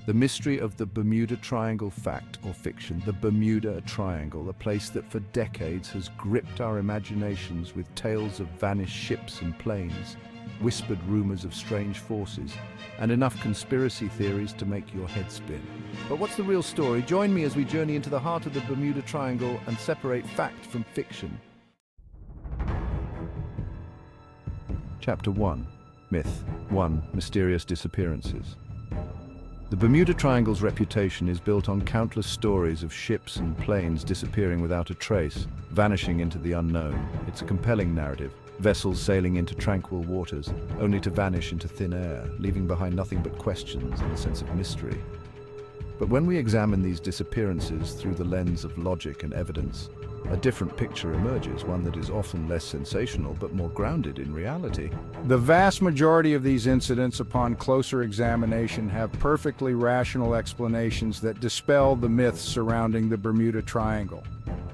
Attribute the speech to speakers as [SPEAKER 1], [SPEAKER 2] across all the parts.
[SPEAKER 1] The mystery of the Bermuda Triangle, fact or fiction. The Bermuda Triangle, a place that for decades has gripped our imaginations with tales of vanished ships and planes, whispered rumors of strange forces, and enough conspiracy theories to make your head spin. But what's the real story? Join me as we journey into the heart of the Bermuda Triangle and separate fact from fiction. Chapter 1. Myth 1. Mysterious disappearances. The Bermuda Triangle's reputation is built on countless stories of ships and planes disappearing without a trace, vanishing into the unknown. It's a compelling narrative. Vessels sailing into tranquil waters, only to vanish into thin air, leaving behind nothing but questions and a sense of mystery. But when we examine these disappearances through the lens of logic and evidence, a different picture emerges, one that is often less sensational but more grounded in reality.
[SPEAKER 2] The vast majority of these incidents, upon closer examination, have perfectly rational explanations that dispel the myths surrounding the Bermuda Triangle.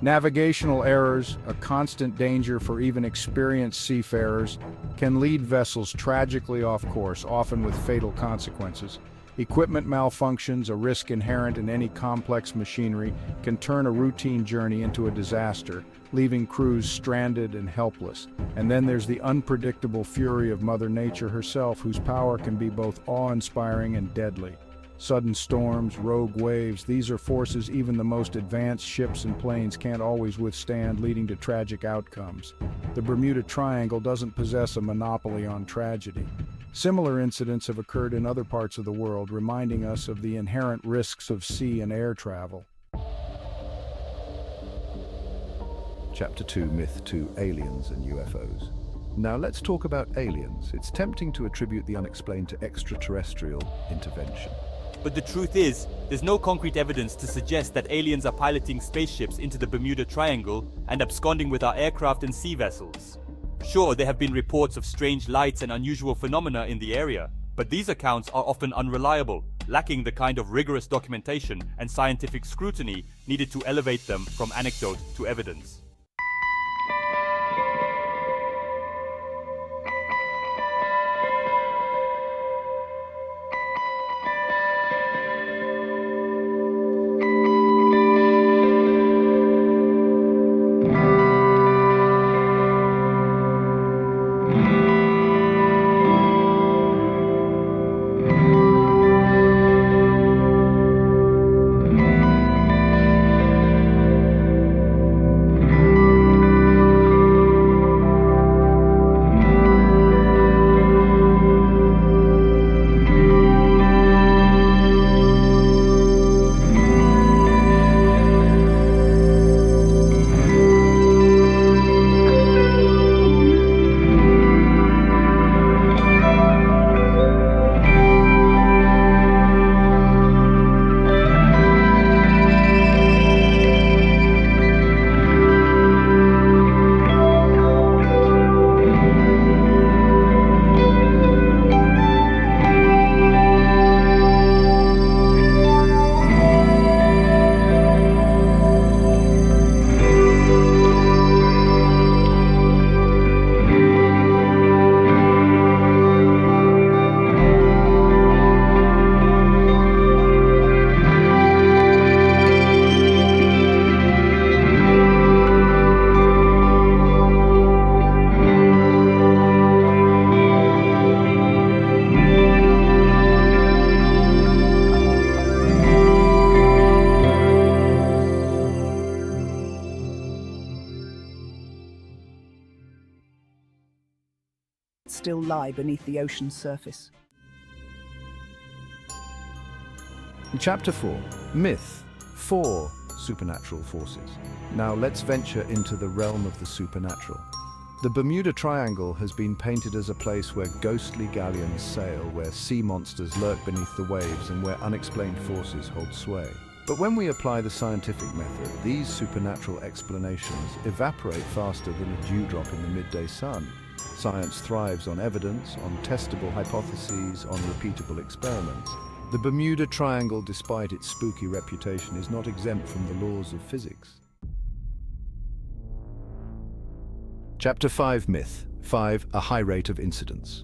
[SPEAKER 2] Navigational errors, a constant danger for even experienced seafarers, can lead vessels tragically off course, often with fatal consequences. Equipment malfunctions, a risk inherent in any complex machinery, can turn a routine journey into a disaster, leaving crews stranded and helpless. And then there's the unpredictable fury of Mother Nature herself, whose power can be both awe-inspiring and deadly. Sudden storms, rogue waves, these are forces even the most advanced ships and planes can't always withstand, leading to tragic outcomes. The Bermuda Triangle doesn't possess a monopoly on tragedy. Similar incidents have occurred in other parts of the world, reminding us of the inherent risks of sea and air travel.
[SPEAKER 1] Chapter 2. Myth 2. Aliens and UFOs. Now let's talk about aliens. It's tempting to attribute the unexplained to extraterrestrial intervention.
[SPEAKER 3] But the truth is, there's no concrete evidence to suggest that aliens are piloting spaceships into the Bermuda Triangle and absconding with our aircraft and sea vessels. Sure, there have been reports of strange lights and unusual phenomena in the area, but these accounts are often unreliable, lacking the kind of rigorous documentation and scientific scrutiny needed to elevate them from anecdote to evidence.
[SPEAKER 4] Still lie beneath the ocean's surface.
[SPEAKER 1] In Chapter 4, Myth 4. Supernatural forces. Now let's venture into the realm of the supernatural. The Bermuda Triangle has been painted as a place where ghostly galleons sail, where sea monsters lurk beneath the waves, and where unexplained forces hold sway. But when we apply the scientific method, these supernatural explanations evaporate faster than a dewdrop in the midday sun. Science thrives on evidence, on testable hypotheses, on repeatable experiments. The Bermuda Triangle, despite its spooky reputation, is not exempt from the laws of physics. Chapter 5. Myth 5. A high rate of incidents.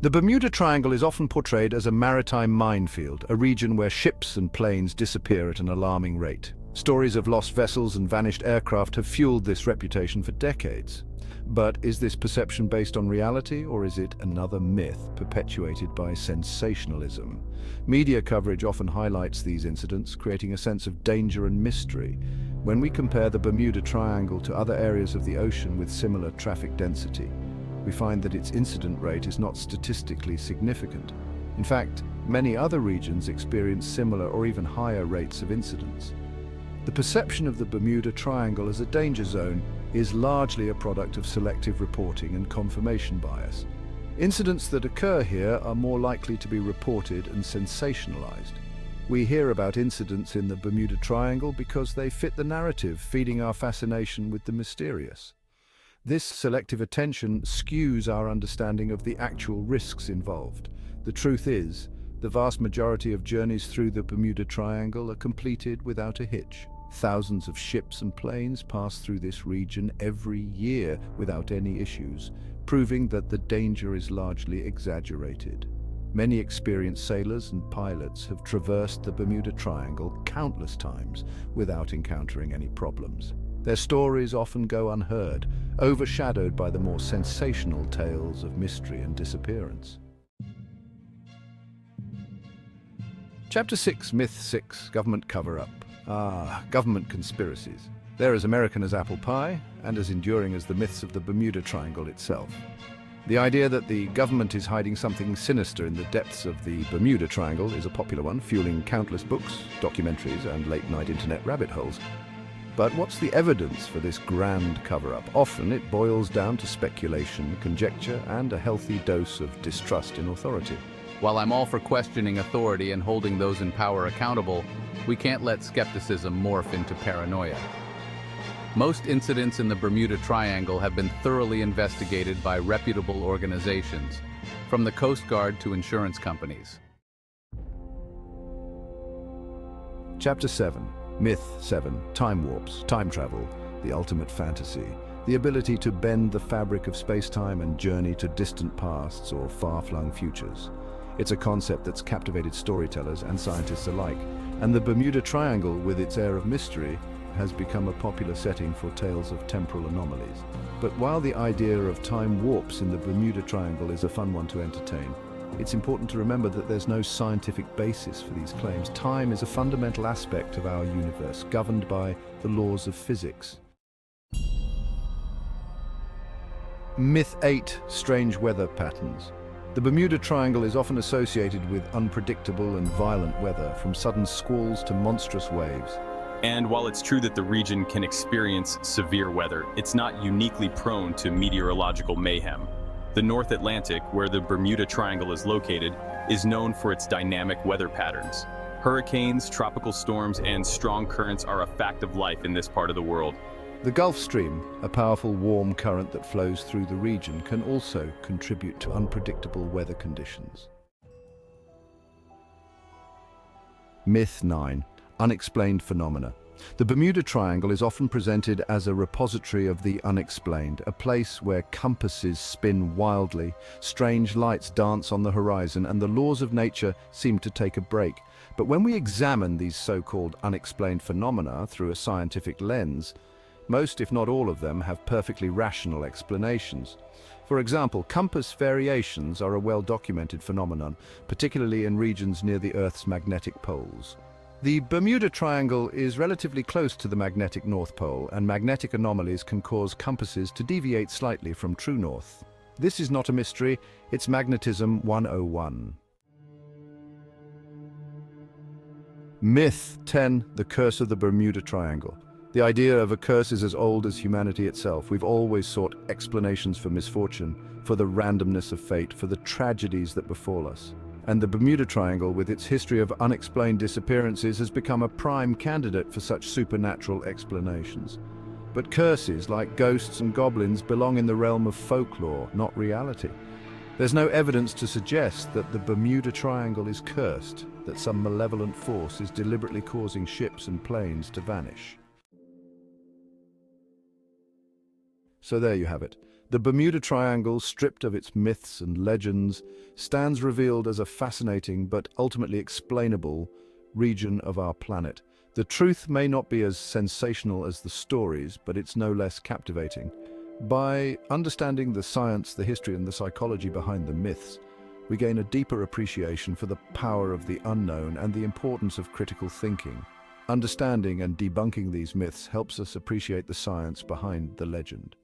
[SPEAKER 1] The Bermuda Triangle is often portrayed as a maritime minefield, a region where ships and planes disappear at an alarming rate. Stories of lost vessels and vanished aircraft have fueled this reputation for decades. But is this perception based on reality, or is it another myth perpetuated by sensationalism? Media coverage often highlights these incidents, creating a sense of danger and mystery. When we compare the Bermuda Triangle to other areas of the ocean with similar traffic density, we find that its incident rate is not statistically significant. In fact, many other regions experience similar or even higher rates of incidents. The perception of the Bermuda Triangle as a danger zone is largely a product of selective reporting and confirmation bias. Incidents that occur here are more likely to be reported and sensationalized. We hear about incidents in the Bermuda Triangle because they fit the narrative, feeding our fascination with the mysterious. This selective attention skews our understanding of the actual risks involved. The truth is, the vast majority of journeys through the Bermuda Triangle are completed without a hitch. Thousands of ships and planes pass through this region every year without any issues, proving that the danger is largely exaggerated. Many experienced sailors and pilots have traversed the Bermuda Triangle countless times without encountering any problems. Their stories often go unheard, overshadowed by the more sensational tales of mystery and disappearance. Chapter 6, Myth 6, Government Cover-Up. Government conspiracies. They're as American as apple pie, and as enduring as the myths of the Bermuda Triangle itself. The idea that the government is hiding something sinister in the depths of the Bermuda Triangle is a popular one, fueling countless books, documentaries, and late-night internet rabbit holes. But what's the evidence for this grand cover-up? Often it boils down to speculation, conjecture, and a healthy dose of distrust in authority.
[SPEAKER 5] While I'm all for questioning authority and holding those in power accountable, we can't let skepticism morph into paranoia. Most incidents in the Bermuda Triangle have been thoroughly investigated by reputable organizations, from the Coast Guard to insurance companies.
[SPEAKER 1] Chapter 7, Myth 7, Time Warps, Time Travel, the Ultimate Fantasy. The ability to bend the fabric of space-time and journey to distant pasts or far-flung futures. It's a concept that's captivated storytellers and scientists alike, and the Bermuda Triangle, with its air of mystery, has become a popular setting for tales of temporal anomalies. But while the idea of time warps in the Bermuda Triangle is a fun one to entertain, it's important to remember that there's no scientific basis for these claims. Time is a fundamental aspect of our universe, governed by the laws of physics. Myth 8, Strange Weather Patterns. The Bermuda Triangle is often associated with unpredictable and violent weather, from sudden squalls to monstrous waves.
[SPEAKER 6] And while it's true that the region can experience severe weather, it's not uniquely prone to meteorological mayhem. The North Atlantic, where the Bermuda Triangle is located, is known for its dynamic weather patterns. Hurricanes, tropical storms, and strong currents are a fact of life in this part of the world.
[SPEAKER 1] The Gulf Stream, a powerful warm current that flows through the region, can also contribute to unpredictable weather conditions. Myth 9, Unexplained Phenomena. The Bermuda Triangle is often presented as a repository of the unexplained, a place where compasses spin wildly, strange lights dance on the horizon, and the laws of nature seem to take a break. But when we examine these so-called unexplained phenomena through a scientific lens, most, if not all of them, have perfectly rational explanations. For example, compass variations are a well-documented phenomenon, particularly in regions near the Earth's magnetic poles. The Bermuda Triangle is relatively close to the magnetic North Pole, and magnetic anomalies can cause compasses to deviate slightly from true north. This is not a mystery, it's magnetism 101. Myth 10, The Curse of the Bermuda Triangle. The idea of a curse is as old as humanity itself. We've always sought explanations for misfortune, for the randomness of fate, for the tragedies that befall us. And the Bermuda Triangle, with its history of unexplained disappearances, has become a prime candidate for such supernatural explanations. But curses, like ghosts and goblins, belong in the realm of folklore, not reality. There's no evidence to suggest that the Bermuda Triangle is cursed, that some malevolent force is deliberately causing ships and planes to vanish. So there you have it. The The Bermuda Triangle, stripped of its myths and legends, stands revealed as a fascinating but ultimately explainable region of our planet. The truth may not be as sensational as the stories, but it's no less captivating. By understanding the science, the history, and the psychology behind the myths, we gain a deeper appreciation for the power of the unknown and the importance of critical thinking. Understanding and debunking these myths helps us appreciate the science behind the legend.